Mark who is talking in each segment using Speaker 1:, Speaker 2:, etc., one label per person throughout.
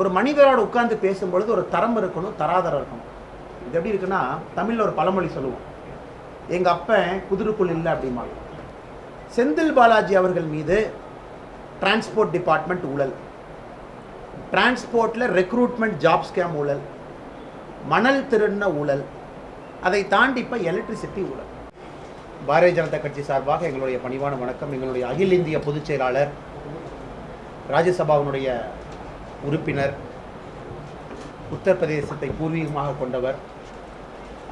Speaker 1: ஒரு மனிதரோட உட்கார்ந்து பேசும்பொழுது ஒரு தரம் இருக்கணும், தராதரம் இருக்கணும். இது எப்படி இருக்குன்னா, தமிழில் ஒரு பழமொழி சொல்லுவோம், எங்கள் அப்பன் குதிரைக்குள் இல்லை அப்படிம்பாங்க. செந்தில் பாலாஜி அவர்கள் மீது டிரான்ஸ்போர்ட் டிபார்ட்மெண்ட் ஊழல், டிரான்ஸ்போர்ட்டில் ரெக்ரூட்மெண்ட் ஜாப் ஸ்கேம் ஊழல், மணல் திருடின ஊழல், அதை தாண்டி இப்போ எலக்ட்ரிசிட்டி ஊழல். பாரதிய ஜனதா கட்சி சார்பாக எங்களுடைய பணிவான வணக்கம். எங்களுடைய அகில இந்திய பொதுச் செயலாளர், ராஜ்யசபாவினுடைய உறுப்பினர், உத்தரப்பிரதேசத்தை பூர்வீகமாக கொண்டவர்,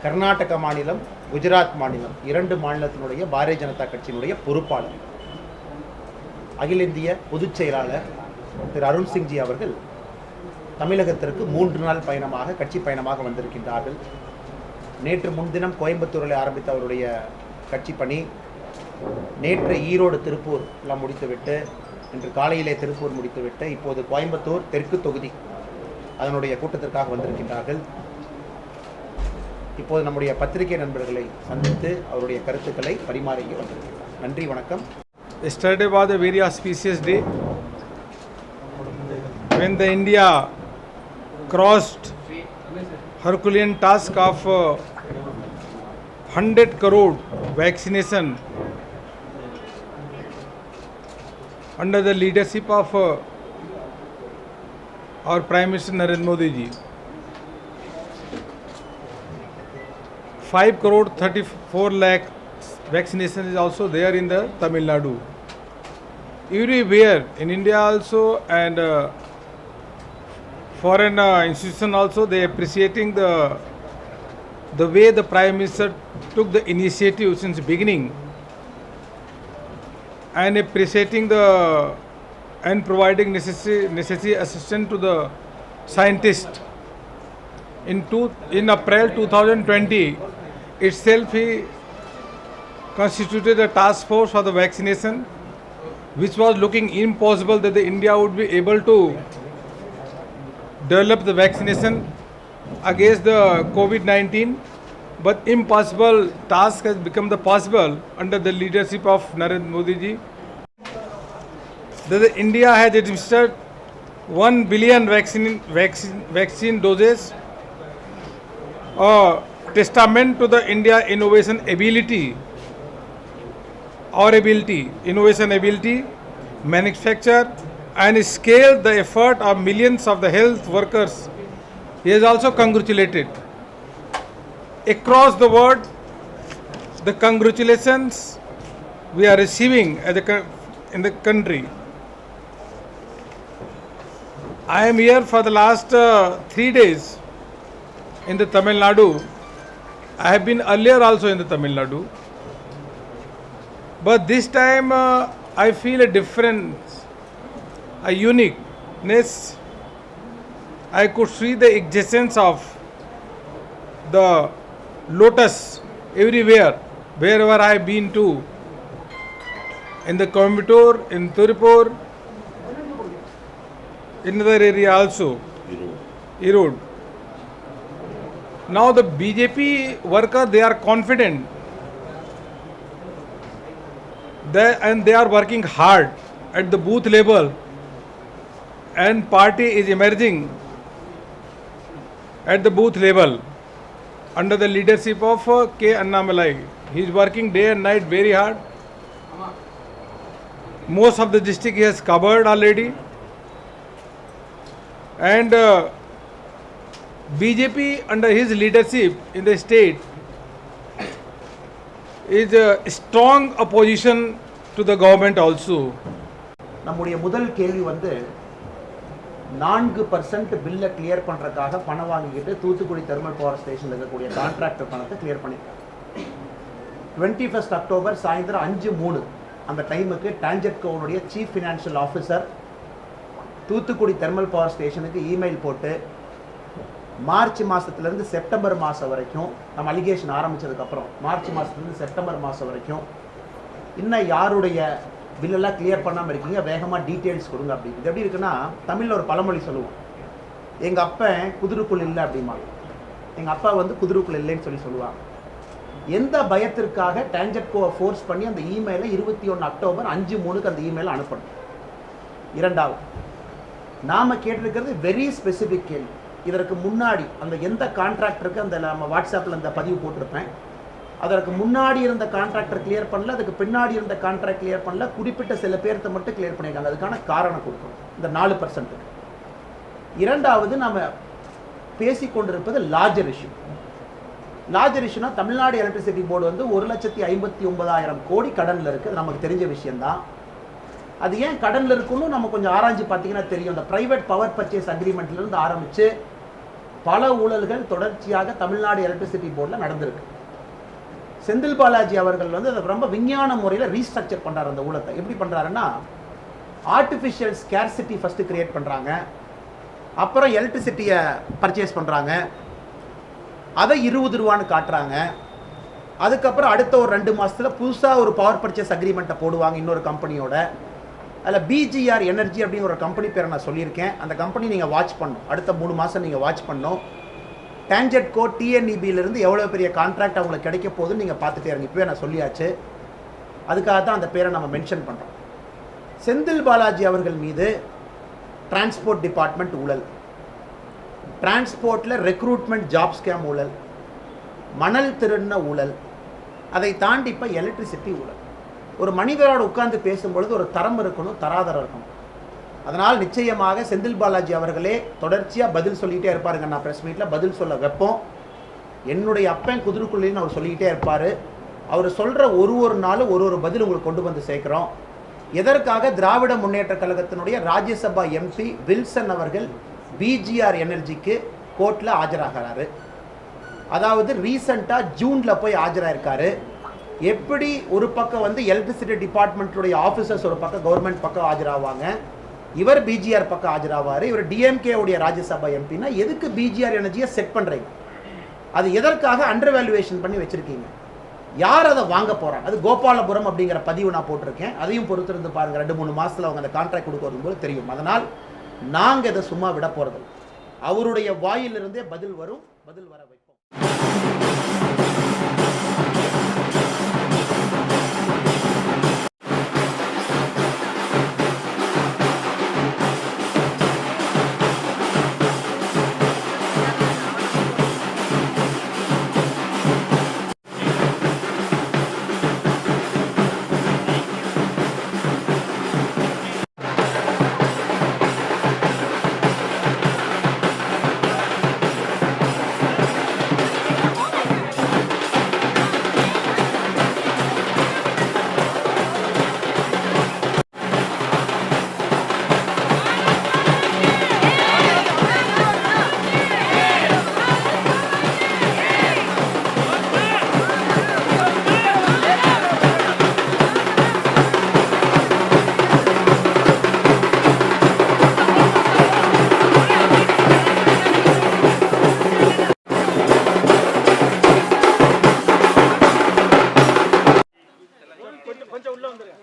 Speaker 1: கர்நாடக மாநிலம், குஜராத் மாநிலம், 2 மாநிலத்தினுடைய பாரதிய ஜனதா கட்சியினுடைய பொறுப்பாளர், அகில இந்திய பொதுச் செயலாளர் திரு அருண் சிங்ஜி அவர்கள் தமிழகத்திற்கு 3 நாள் பயணமாக, கட்சி பயணமாக வந்திருக்கின்றார்கள். நேற்று முன்தினம் கோயம்புத்தூரில் ஆரம்பித்த அவருடைய கட்சி பணி நேற்று ஈரோடு, திருப்பூர் எல்லாம் முடித்துவிட்டு, இன்று காலையிலே திருப்பூர் முடித்துவிட்டு இப்போது கோயம்புத்தூர் தெற்கு தொகுதி அதனுடைய கூட்டத்திற்காக வந்திருக்கின்றார்கள். இப்போது நம்முடைய பத்திரிகை நண்பர்களை சந்தித்து அவருடைய கருத்துக்களை பரிமாறி வந்திருக்கிறார். நன்றி, வணக்கம்.
Speaker 2: Yesterday was a very auspicious day when the India crossed Herculean task of 100 crore vaccination under the leadership of our Prime Minister Narendra Modi ji. 5 crore 34 lakh vaccination is also there in the Tamil Nadu. Everywhere in India also, and foreign institution also, they appreciating the way the Prime Minister took the initiative since beginning, and appreciating and providing necessary assistance to the scientists. In April 2020 itself, he constituted a task force for the vaccination, which was looking impossible that the India would be able to develop the vaccination against the COVID-19, but impossible task has become the possible under the leadership of Narendra Modi ji. That India has administered 1 billion vaccine doses, a testament to the India innovation ability, manufacture and scale the effort of millions of the health workers. He has also congratulated. Across the world, the congratulations we are receiving in the country. I am here for the last 3 days in the Tamil Nadu. I have been earlier also in the Tamil Nadu, but this time I feel a difference, a uniqueness. I could see the existence of the lotus everywhere, wherever I have been to, in the Coimbatore, in Tirupur, in other area also, Erode. Now the BJP workers, they are confident, and they are working hard at the booth level, and party is emerging at the booth level under the leadership of K. Annamalai. He is working day and night very hard. Most of the district he has covered already, and BJP under his leadership in the state is a strong opposition to the government also.
Speaker 1: நம்முடைய முதல் கேள்வி 4% பில்லை clear பண்ணுறதுக்காக பணம் வாங்கிக்கிட்டு Thoothukudi thermal power ஸ்டேஷனில் இருக்கக்கூடிய contractor பணத்தை கிளியர் பண்ணியிருக்காங்க. 21 அக்டோபர் சாயந்தரம் 5:03 அந்த டைமுக்கு டான்ஜெட்கோனுடைய chief financial officer Thoothukudi thermal power ஸ்டேஷனுக்கு இமெயில் போட்டு மார்ச் மாதத்துலேருந்து செப்டம்பர் மாதம் வரைக்கும், நம்ம அலிகேஷன் ஆரம்பித்ததுக்கப்புறம் மார்ச் மாதத்துலேருந்து செப்டம்பர் மாதம் வரைக்கும் இன்னும் யாருடைய பில்லெல்லாம் கிளியர் பண்ணாமல் இருக்கீங்க, வேகமாக டீட்டெயில்ஸ் கொடுங்க அப்படின்னு. இது எப்படி இருக்குன்னா, தமிழில் ஒரு பழமொழி சொல்லுவோம், எங்கள் அப்பன் குதிரைக்குள் இல்லை அப்படிம்பாங்க. எங்கள் அப்பா குதிரைக்குள் இல்லைன்னு சொல்லுவாங்க. எந்த பயத்திற்காக டான்ஜெட்கோவை ஃபோர்ஸ் பண்ணி அந்த இமெயிலை 21 அக்டோபர் 5:03 அந்த இமெயிலை அனுப்பணும்? இரண்டாவது, நாம் கேட்டிருக்கிறது வெரி ஸ்பெசிஃபிக் கேள்வி. இதற்கு முன்னாடி அந்த எந்த கான்ட்ராக்டருக்கு அந்த நம்ம வாட்ஸ்அப்பில் அந்த பதிவு போட்டிருப்பேன், அதற்கு முன்னாடி இருந்த கான்ட்ராக்டர் கிளியர் பண்ணல, அதுக்கு பின்னாடி இருந்த கான்ட்ராக்ட் கிளியர் பண்ணல, குறிப்பிட்ட சில பேர்த்த மட்டும் கிளியர் பண்ணியிருக்காங்க. அதுக்கான காரணம் கொடுக்கணும் இந்த 4%. இரண்டாவது நம்ம பேசிக்கொண்டிருப்பது லார்ஜர் இஷ்யூ. லார்ஜர் இஷ்யூனா தமிழ்நாடு எலக்ட்ரிசிட்டி போர்டு வந்து 1,59,000 கோடி கடனில் இருக்குது. நமக்கு தெரிஞ்ச விஷயம்தான். அது ஏன் கடனில் இருக்குன்னு நம்ம கொஞ்சம் ஆராய்ச்சி பார்த்தீங்கன்னா தெரியும். இந்த பிரைவேட் பவர் பர்ச்சேஸ் அக்ரிமெண்ட்லேருந்து ஆரம்பித்து பல ஊழல்கள் தொடர்ச்சியாக தமிழ்நாடு எலக்ட்ரிசிட்டி போர்டில் நடந்திருக்கு. செந்தில் பாலாஜி அவர்கள் வந்து அதை ரொம்ப விஞ்ஞான முறையில் ரீஸ்ட்ரக்சர் பண்ணுறாரு. அந்த ஊழத்தை எப்படி பண்ணுறாருன்னா, ஆர்டிஃபிஷியல் ஸ்கேர்சிட்டி ஃபஸ்ட்டு கிரியேட் பண்ணுறாங்க, அப்புறம் எலக்ட்ரிசிட்டியை பர்ச்சேஸ் பண்ணுறாங்க, அதை 20 ரூபான்னு காட்டுறாங்க. அதுக்கப்புறம் அடுத்த ஒரு 2 மாதத்தில் புதுசாக ஒரு பவர் பர்ச்சேஸ் அக்ரிமெண்ட்டை போடுவாங்க இன்னொரு கம்பெனியோட. அதில் பிஜிஆர் எனர்ஜி அப்படின்னு ஒரு கம்பெனி பேரை நான் சொல்லியிருக்கேன். அந்த கம்பெனி நீங்கள் வாட்ச் பண்ணணும், அடுத்த 3 மாதம் நீங்கள் வாட்ச் பண்ணணும். டான்ஜெட்கோ டிஎன்இபியிலிருந்து எவ்வளோ பெரிய கான்ட்ராக்ட் அவங்களுக்கு கிடைக்க போகுதுன்னு நீங்கள் பார்த்துட்டே இருங்க. இப்போவே நான் சொல்லியாச்சு, அதுக்காக தான் அந்த பேரை நம்ம மென்ஷன் பண்ணுறோம். செந்தில் பாலாஜி அவர்கள் மீது டிரான்ஸ்போர்ட் டிபார்ட்மெண்ட் ஊழல், டிரான்ஸ்போர்ட்டில் ரெக்ரூட்மெண்ட் ஜாப் ஸ்கேம் ஊழல், மணல் திருடின ஊழல், அதை தாண்டி இப்போ எலக்ட்ரிசிட்டி ஊழல். ஒரு மனிதரோட உட்கார்ந்து பேசும்பொழுது ஒரு தரம் இருக்கணும், தராதரம் இருக்கணும். அதனால் நிச்சயமாக செந்தில் பாலாஜி அவர்களே தொடர்ச்சியாக பதில் சொல்லிகிட்டே இருப்பாருங்க. நான் ப்ரெஸ் மீட்டில் பதில் சொல்ல வைப்போம். என்னுடைய அப்பன் குதிரைக்குள்ளின்னு அவர் சொல்லிக்கிட்டே இருப்பார். அவர் சொல்கிற ஒரு நாளும் ஒரு பதில் உங்களுக்கு கொண்டு வந்து சேர்க்குறோம். எதற்காக திராவிட முன்னேற்ற கழகத்தினுடைய ராஜ்யசபா எம்பி வில்சன் அவர்கள் பிஜிஆர் எனர்ஜிக்கு கோர்ட்டில் ஆஜராகிறாரு. அதாவது ரீசண்டாக ஜூனில் போய் ஆஜராயிருக்காரு. எப்படி ஒரு பக்கம் வந்து எலக்ட்ரிசிட்டி டிபார்ட்மெண்ட்டுடைய ஆஃபீஸர்ஸ் ஒரு பக்கம் கவர்மெண்ட் பக்கம் ஆஜராவாங்க, இவர் பிஜிஆர் பக்கம் ஆஜராவார். இவர் டிஎம்கே உடைய ராஜ்யசபா எம்பினா எதுக்கு பிஜிஆர் எனர்ஜியை செட் பண்ணுறீங்க? அது எதற்காக அண்டர் வேல்யூவேஷன் பண்ணி வச்சுருக்கீங்க? யார் அதை வாங்க போகிறாங்க? அது கோபாலபுரம் அப்படிங்கிற பதிவு நான் போட்டிருக்கேன். அதையும் பொறுத்திருந்து பாருங்கள். 2-3 மாதத்தில் அவங்க அந்த கான்ட்ராக்ட் கொடுக்க வரும்போது தெரியும். அதனால் நாங்கள் இதை சும்மா விட போகிறது, அவருடைய வாயிலிருந்தே பதில் வரும், பதில் வர வைப்போம். கொஞ்சம் உள்ள வந்துருங்க.